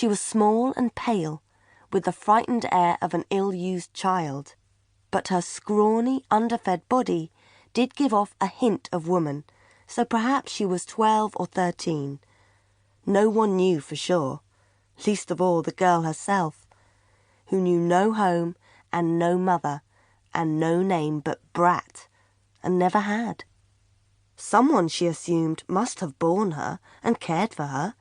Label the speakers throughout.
Speaker 1: She was small and pale, with the frightened air of an ill-used child, but her scrawny, underfed body did give off a hint of woman, so perhaps she was 12 or 13. No one knew for sure, least of all the girl herself, who knew no home and no mother and no name but Brat, and never had. Someone, she assumed, must have borne her and cared for her,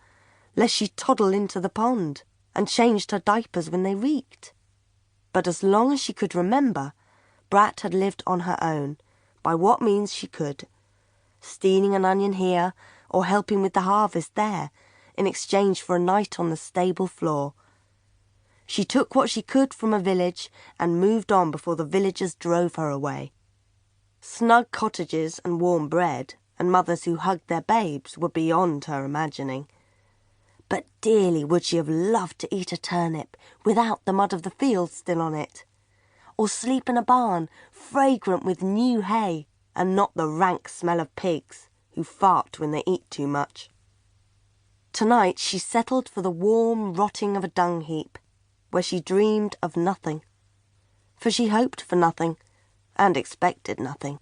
Speaker 1: lest she toddle into the pond and changed her diapers when they reeked. But as long as she could remember, Brat had lived on her own, by what means she could, stealing an onion here or helping with the harvest there, in exchange for a night on the stable floor. She took what she could from a village and moved on before the villagers drove her away. Snug cottages and warm bread, and mothers who hugged their babes, were beyond her imagining. But dearly would she have loved to eat a turnip without the mud of the field still on it, or sleep in a barn fragrant with new hay, and not the rank smell of pigs who fart when they eat too much. Tonight she settled for the warm rotting of a dung heap, where she dreamed of nothing. For she hoped for nothing, and expected nothing.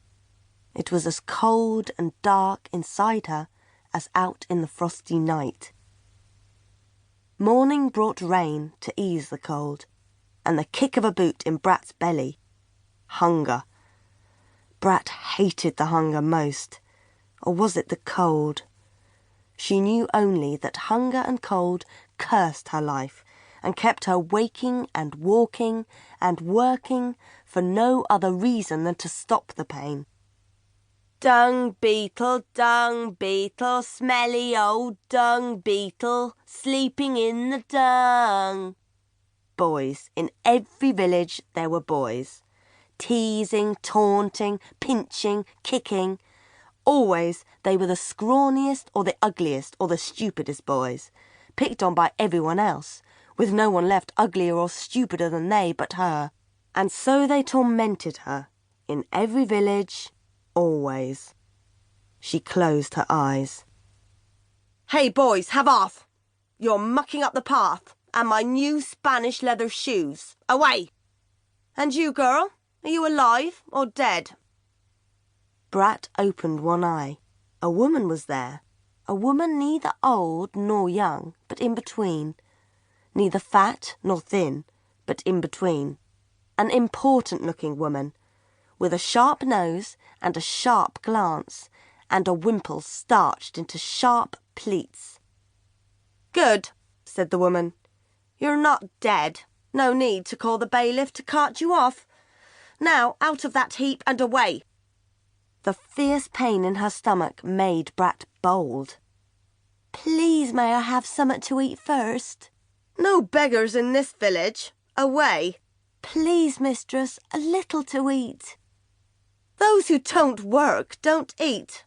Speaker 1: It was as cold and dark inside her as out in the frosty night. Morning brought rain to ease the cold, and the kick of a boot in Brat's belly. Hunger. Brat hated the hunger most, or was it the cold? She knew only that hunger and cold cursed her life, and kept her waking and walking and working for no other reason than to stop the pain. Dung beetle, smelly old dung beetle, sleeping in the dung. Boys. In every village there were boys. Teasing, taunting, pinching, kicking. Always they were the scrawniest or the ugliest or the stupidest boys, picked on by everyone else, with no one left uglier or stupider than they but her. And so they tormented her, in every village, always. She closed her eyes. "Hey, boys, have off! You're mucking up the path, and my new Spanish leather shoes. Away! And you, girl, are you alive or dead?" Brat opened one eye. A woman was there, a woman neither old nor young, but in between, neither fat nor thin, but in between. An important-looking woman, with a sharp nose and a sharp glance, and a wimple starched into sharp pleats. "Good," said the woman. "You're not dead. No need to call the bailiff to cart you off. Now, out of that heap and away." The fierce pain in her stomach made Brat bold. "Please, may I have summat to eat first?" "No beggars in this village. Away." "Please, mistress, a little to eat." "Those who don't work don't eat.